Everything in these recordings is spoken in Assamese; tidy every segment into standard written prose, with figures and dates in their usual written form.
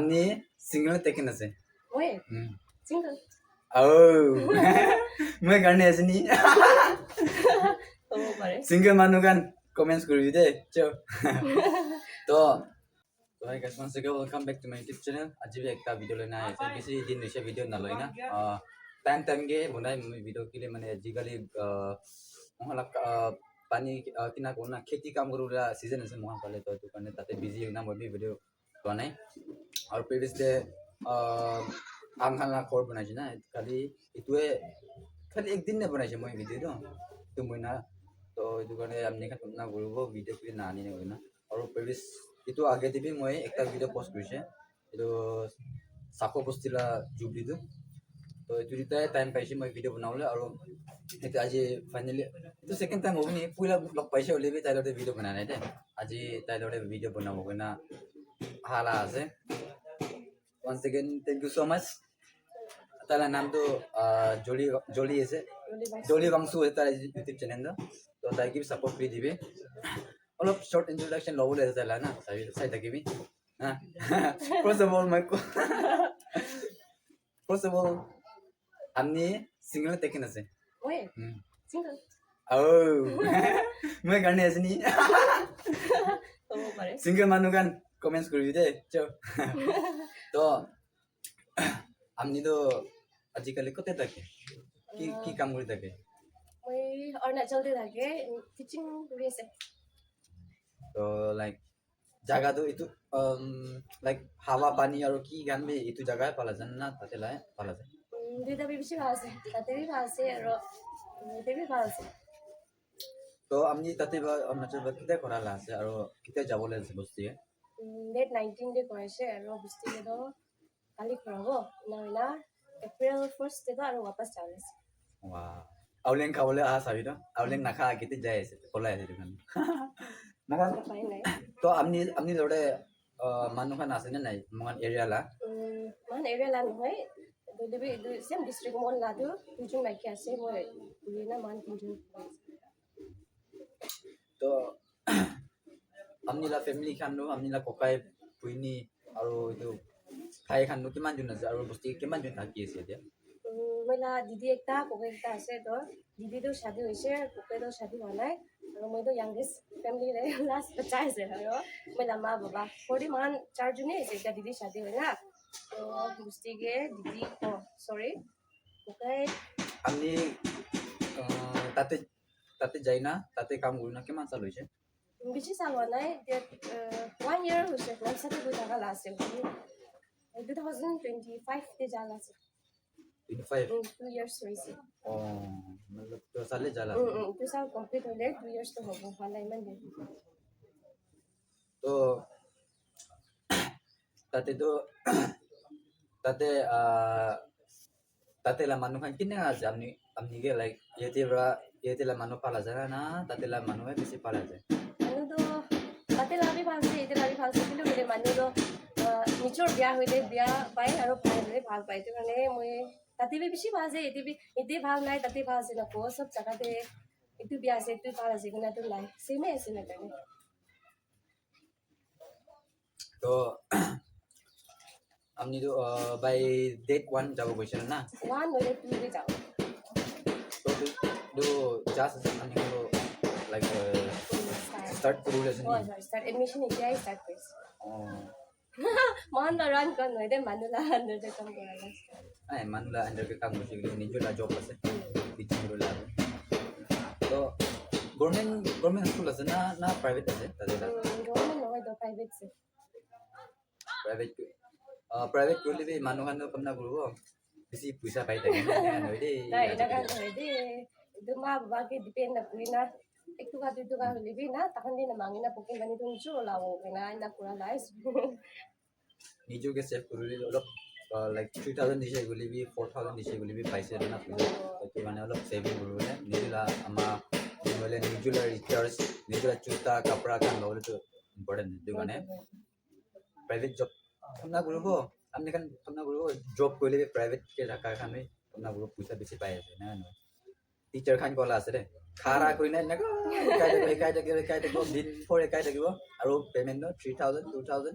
আপনি সিঙ্গেল টেকেন আছে ওয়ে সিঙ্গেল ও মই গানে আছিনি হ'ব পাৰে সিঙ্গেল মানুহ গান কমেন্টস কৰিবি দে চো তো hi guys once again welcome back to my YouTube channel आज भी एक वीडियो लेना है ऐसे किसी दिन निशा वीडियो ना लो ना टाइम के बनाए वीडियो के लिए मैंने जिगाली वहाँ पानी किना कोना खेती काम करूँ सीजन है वहाँ पहले तो करने ताते बिजी ना मैं भी वीडियो बनाए और प्रीवियस डे आम खाना खोर बनाई ना खाली इतने खाली एक दिन ने बनाई मैं वीडियो तो मैं ना तो itu karena amne kan na guru video ke na ni ne na और previous itu आगे दिबी মই একটা ভিডিও পোস্ট কৰিছে itu সাকো বস্তিলা জুবলি তো তো itu দিতাই টাইম পাইছি মই ভিডিও বনাবলৈ আৰু এটা আজি ফাইনালি itu সেকেন্ড টাইম হবনি পুরা লগ পাইছে ওলিবি তাইলতে ভিডিও বনা নাই দে আজি তাইলতে ভিডিও বনাব কইনা হালা আছে once again thank you so much তাইলা নামটো জলি আছে জলি বাংসু তার ইউটিউব চ্যানেল তো তাই কি সাপোর্ট কৰি দিবি অলপ short introduction লবলৈ আছে তাইলা না চাই থাকিবি হা first of all আপনি সিঙ্গেল টেকেন আছে ওয়ে সিঙ্গেল ও মই গানে আছিনি হ'ব পাৰে সিঙ্গেল মানুহ গান কমেন্টস কৰিবি দে চো তো আপনি তো আজিকালি কতে থাকে কি কাম কৰি থাকে মই অৰুণাচলতে থাকে টিচিং কৰি আছে তো লাইক জায়গাটো itu লাইক হাৱা পানী আৰু কি গান বি itu জায়গায় পালা যায় না তাতে লাই পালা যায় দুইটা বেছি ভাল আছে তাতে ভাল আছে আৰু তাতে ভাল আছে তো আমি তাতে অৰুণাচল কেতিয়া কৰালা আছে আৰু কেতিয়া যাবলৈ আছে বস্তিয়ে ডেট 19 ডে কৰাইছে আৰু বস্তিকে তো কালি কৰাব না এপ্ৰিল 1st ডে আৰু वापस যাব আছে वा আউলেং খাবলৈ আহা চাবি ন আউলেং নাখা কেতিয়া যাই আছে পলাই আছে দোকান মগন পাই নাই তো আপনি লড়ে মানুখান আছে নে নাই মগন এৰিয়ালা মান এৰিয়ালা নহয় দুইবি সেম ডিস্ট্রিক্ট মন লাদু দুজন মাইকি আছে মই না মান তিনজন তো আমনিলা ফ্যামিলি খানো আমনিলা ককাই পুইনি আৰু এইটো খাই খানো কিমান জন আছে আৰু বস্তি কিমান জন থাকি আছে এতিয়া মেলা দিদি একটা কোকে একটা আছে তো দিদি তো শাদি হইছে কোকে তো শাদি হোৱা নাই আৰু মই তো ইয়াংগেষ্ট ফ্যামিলি ৰে লাস্ট বাচ্চা আছে আৰু মেলা মা বাবা ফৰি মান চাৰজনে আছে এতিয়া দিদি শাদি হয় না তো বস্তিকে দিদি সৰি কোকে আপনি তাতে যাই না তাতে কাম কৰি না কিমান চাল হৈছে বেছি চাল হোৱা নাই 1 year হৈছে লাষ্টতে গৈ থকা লাষ্ট 2025 তে যাল আছে 25 2 years হৈছে मतलब तो साले जाला तो साल कंप्लीट होले 2 years तो হ'ব ভালে ইমান দিন তো তাতে লা মানুহ খান কিনে আছে আপনি কে লাইক ইয়াতে লা মানুহ পালা যায় না তাতে লা মানুহে বেছি পালা যায় মানুহ তো তাতে লাভি ভালছে এতে লাভি ভালছে কিন্তু মানে মানুহ তো নিজৰ বিয়া হইলে বিয়া পাই আৰু ভাল হলে ভাল পাই তো মানে মই তাতে বেছি ভাল আছে এতে ভাল নাই তাতে ভাল আছে না সব জায়গাতে এটু বিয়া আছে এটু ভাল আছে কিন্তু তো নাই সেমে আছে না তাই তো আপনি তো বাই ডেট 1 যাব গৈছিল না 1 হইলে 2 তে যাও তো do just আপনি তো লাইক start করলে আছে start admission এতিয়া start কৰিছে মান ৰান কৰা নহয় দে মানুহলা আন্ডাৰ দে কাম কৰা আছে মানুহলা আন্ডাৰ কে কাম কৰিছে নিজলা জব আছে টিচিং কৰিলা তো গভর্নমেন্ট স্কুল আছে না প্রাইভেট আছে তাদের গভর্নমেন্ট নহয় তো প্রাইভেট আছে প্রাইভেট করলে বি মানুহান কমনা করব বেশি পয়সা পাই থাকে না নয় দে না এটা কাজ হয় দে itu mah babake depend na kulina একটু কা হলিবি না তখন দিন মাঙ্গিনা পকে বানি তো নিচু লাও না না পুরা লাইস নিজকে সেভ করলে অলপ লাইক 3000 দিছে গলিবি 4000 দিছে গলিবি পাইছে না তো মানে অলপ সেভিং করলে নিজলা আমা বলে নিজলা রিচার্জ নিজলা জুতা কাপড়া কান ললে তো ইম্পর্টেন্ট মানে প্রাইভেট জব তোমরা করব আপনি কান তোমরা করব জব কইলে প্রাইভেট কে রাখা খানে তোমরা করব পয়সা বেশি পাই আছে না না টিচার খান কলা আছে রে খারা কই না না কাইটা দিন পরে কাইটা দিব আৰু পেমেন্ট 3000 2000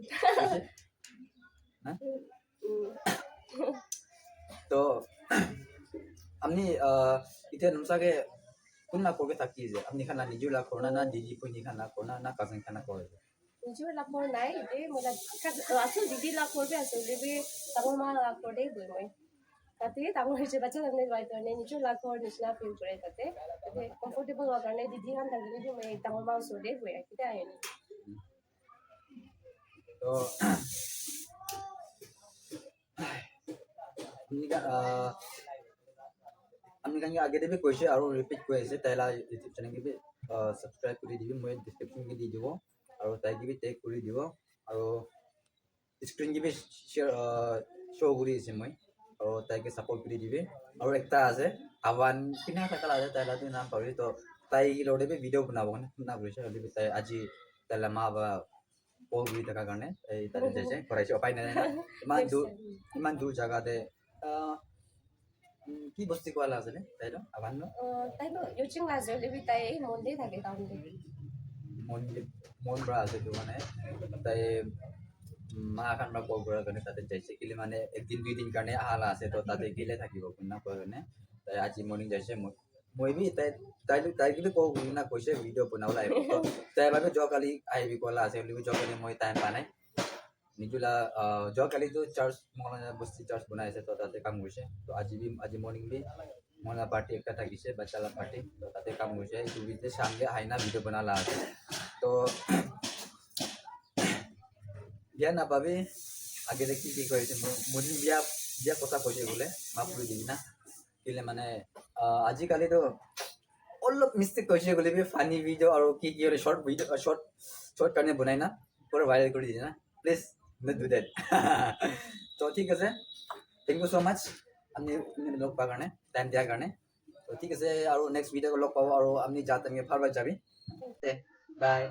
না উম, তো আপনি ইতিয়া নুসাগে কোননা করবে থাকি যে আপনি খানা নিজু লাগ করনা না দিদি কইনি খানা করনা না কাজিন খানা করে নিজেও লাভ কৰা নাই এতিয়া মই আছোঁ দিদি লাভ কৰোঁতে আছোঁ দিদি ডাঙৰ মা লাভ কৰোঁতেই গৈ মই তাতে ডাঙৰ হৈছে বাচ্চা তাৰমানে লোৱাৰ কাৰণে নিজৰ লাভ হোৱাৰ নিচিনা ফিল কৰে তাতে তাতে কমফৰ্টেবল হোৱাৰ কাৰণে দিদিখন থাকিলেতো মই ডাঙৰ মাৰ ওচৰতে গৈ কেতিয়া আহে তো আপনি কানি আগে দেবে কইছে আর রিপিট কইছে তাইলা ইউটিউব চ্যানেল গিবে সাবস্ক্রাইব করে দিবি মই ডেসক্রিপশন কে দি দিব আর তাই গিবে টেগ করে দিব আর স্ক্রিন গিবে শেয়ার শো করে দিছে মই আর তাইকে সাপোর্ট করে দিবে আর একটা আছে আবান কিনা থাকাল আছে তাইলা তুই নাম পাবি তো তাই লোডেবে ভিডিও বানাবো না বলেছে তাই আজি তাইলা মা বা কল করে থাকার কারণে এই তাদের যাইছে করাইছে উপায় নাই না ইমান দূর জায়গাতে কি বস্তি কোৱালা আছে নে তাইৰ আবান ন তাইতো ইউচিং লাজৰ লিবি তাই মন্দিৰ থাকে টাউনতে মন পৰা আছে তো মানে তাই মা খান বা কল কৰাৰ কাৰণে তাতে যাইছে কেলে মানে একদিন দুইদিন কাৰণে আহালা আছে তো তাতে গেলে থাকিব কোনা কোৱাৰ কাৰণে তাই আজি মৰ্নিং যাইছে মই বি তাই কিন্তু কল না কৈছে ভিডিঅ' বনাবলৈ আহিব তো তাই বাবে যোৱাকালি আহিবি ক'লা আছে বুলি যোৱাকালি মই টাইম পোৱা নাই নিজুলা যোৱাকালিতো চাৰ্চ মৌলানা বস্তি চাৰ্চ বনাইছে তো তাতে কাম কৰিছে তো আজি মৰ্নিং বি মৌলানা পাৰ্টি একটা থাকিছে বাচ্চালা পাৰ্টি তো তাতে কাম কৰিছে এইটো বিতে সামনে আইনা ভিডিঅ' বনালা আছে তো বিয়া নাপাবি আগে দেখি কি কৰিছে মোদিন বিয়া কথা কৈছে বোলে মাফ কৰি দিবি না কেলে মানে আজিকালিতো অলপ মিষ্টেক কৈছে বোলে ফানি ভিডিঅ' আৰু কি কি শৰ্ট ভিডিঅ' শৰ্ট কাৰণে বনাই না পুৰা ভাইৰেল কৰি দিয়ে না প্লিজ not do that তো ঠিক আছে থ্যাংক ইউ সো মাচ আপনি লগ পাওয়ার কারণে টাইম দেওয়ার কারণে তো ঠিক আছে আর নেক্সট ভিডিও লগ পাবো আর আপনি যা তুমি ফারবার যাবি বাই